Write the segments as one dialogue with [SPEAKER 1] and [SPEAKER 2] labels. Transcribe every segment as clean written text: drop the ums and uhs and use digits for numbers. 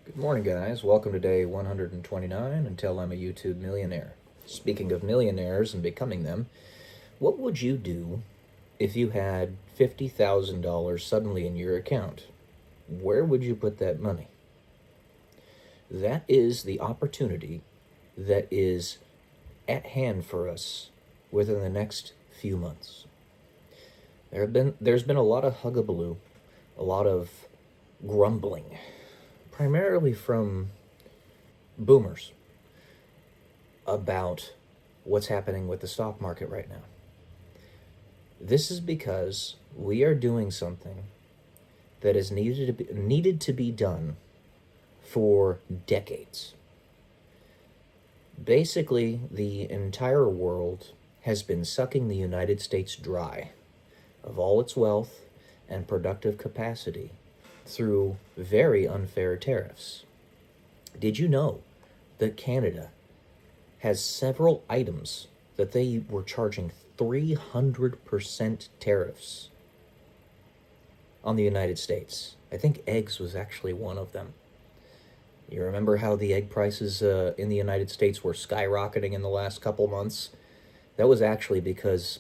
[SPEAKER 1] Good morning, guys. Welcome to day 129 until I'm a YouTube millionaire. Speaking of millionaires and becoming them, what would you do if you had $50,000 suddenly in your account? Where would you put that money? That is the opportunity that is at hand for us within the next few months. There's been a lot of hugabaloo, a lot of grumbling, primarily from boomers about what's happening with the stock market right now. This is because we are doing something that is needed to be done for decades. Basically, the entire world has been sucking the United States dry of all its wealth and productive capacity through very unfair tariffs. Did you know that Canada has several items that they were charging 300% tariffs on the United States? I think eggs was actually one of them. You remember how the egg prices in the United States were skyrocketing in the last couple months? That was actually because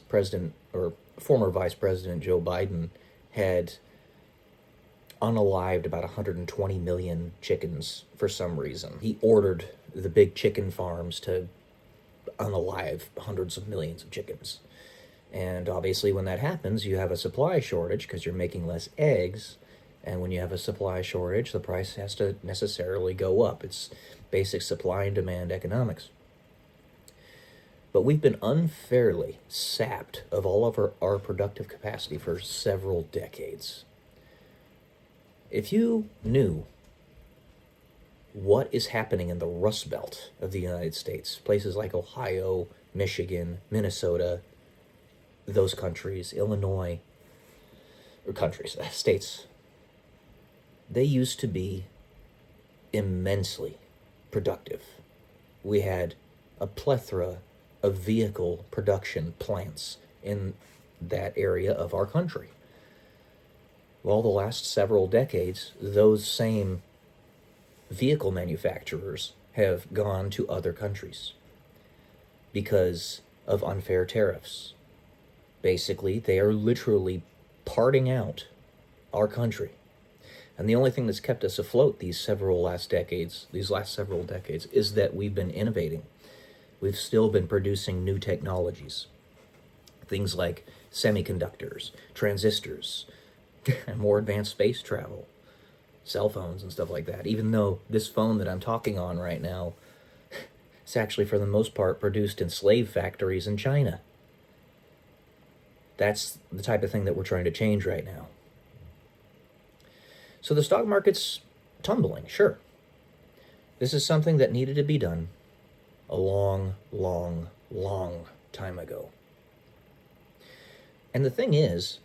[SPEAKER 1] former Vice President Joe Biden had unalived about 120 million chickens for some reason. He ordered the big chicken farms to unalive hundreds of millions of chickens. And obviously when that happens, you have a supply shortage because you're making less eggs. And when you have a supply shortage, the price has to necessarily go up. It's basic supply and demand economics. But we've been unfairly sapped of all of our productive capacity for several decades. If you knew what is happening in the Rust Belt of the United States, places like Ohio, Michigan, Minnesota, those countries, Illinois, states, they used to be immensely productive. We had a plethora of vehicle production plants in that area of our country. Well, the last several decades, those same vehicle manufacturers have gone to other countries because of unfair tariffs. Basically, they are literally parting out our country. And the only thing that's kept us afloat these last several decades, is that we've been innovating. We've still been producing new technologies. Things like semiconductors, transistors, and more advanced space travel, cell phones and stuff like that. Even though this phone that I'm talking on right now is actually, for the most part, produced in slave factories in China. That's the type of thing that we're trying to change right now. So the stock market's tumbling, sure. This is something that needed to be done a long, long, long time ago. And the thing is,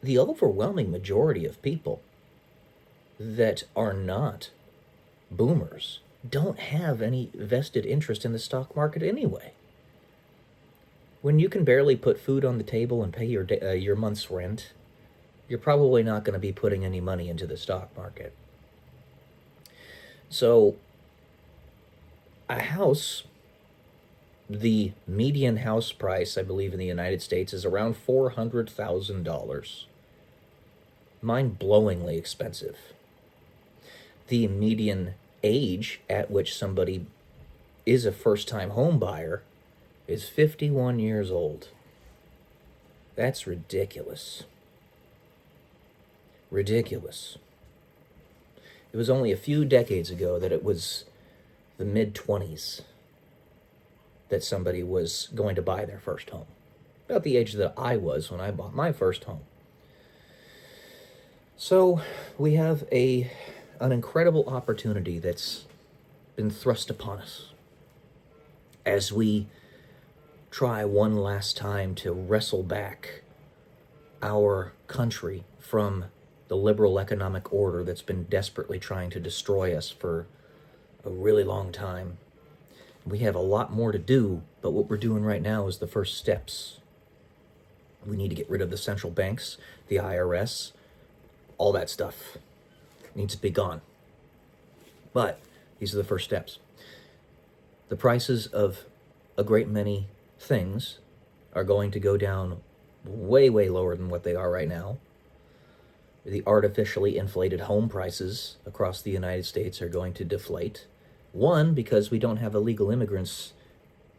[SPEAKER 1] the overwhelming majority of people that are not boomers don't have any vested interest in the stock market anyway. When you can barely put food on the table and pay your month's rent, you're probably not going to be putting any money into the stock market. So, a house, the median house price, I believe, in the United States is around $400,000. Mind-blowingly expensive. The median age at which somebody is a first-time home buyer is 51 years old. That's ridiculous. Ridiculous. It was only a few decades ago that it was the mid-20s that somebody was going to buy their first home. About the age that I was when I bought my first home. So we have an incredible opportunity that's been thrust upon us as we try one last time to wrestle back our country from the liberal economic order that's been desperately trying to destroy us for a really long time. We have a lot more to do, but what we're doing right now is the first steps. We need to get rid of the central banks, the IRS, all that stuff needs to be gone. But these are the first steps. The prices of a great many things are going to go down way, way lower than what they are right now. The artificially inflated home prices across the United States are going to deflate. One, because we don't have illegal immigrants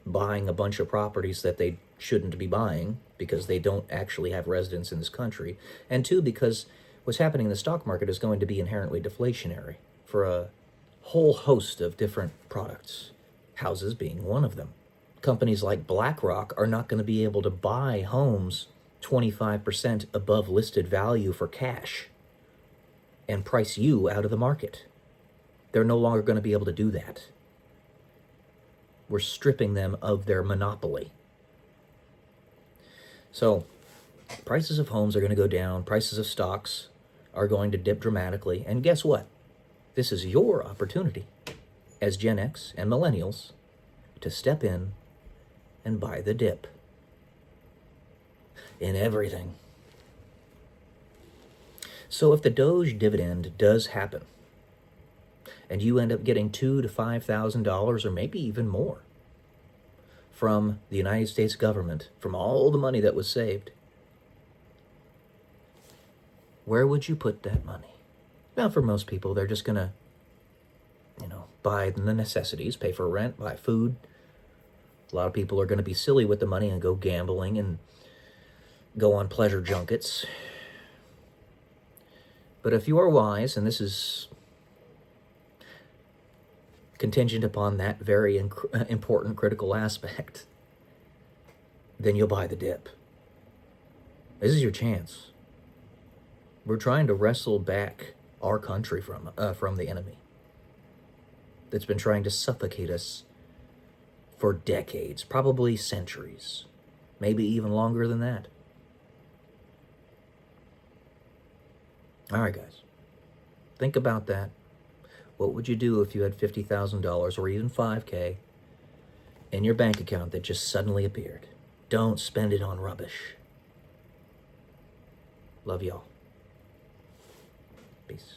[SPEAKER 1] buying a bunch of properties that they shouldn't be buying because they don't actually have residence in this country. And two, because what's happening in the stock market is going to be inherently deflationary for a whole host of different products, houses being one of them. Companies like BlackRock are not going to be able to buy homes 25% above listed value for cash and price you out of the market. They're no longer going to be able to do that. We're stripping them of their monopoly. So, prices of homes are going to go down, prices of stocks are going to dip dramatically, and guess what? This is your opportunity as Gen X and millennials to step in and buy the dip in everything. So if the Doge dividend does happen, and you end up getting $2,000 to $5,000 or maybe even more from the United States government, from all the money that was saved, where would you put that money? Now, for most people, they're just going to, buy the necessities, pay for rent, buy food. A lot of people are going to be silly with the money and go gambling and go on pleasure junkets. But if you are wise, and this is contingent upon that very important critical aspect, then you'll buy the dip. This is your chance. We're trying to wrestle back our country from the enemy that's been trying to suffocate us for decades, probably centuries, maybe even longer than that. All right, guys, think about that. What would you do if you had $50,000 or even $5,000 in your bank account that just suddenly appeared? Don't spend it on rubbish. Love y'all. Peace.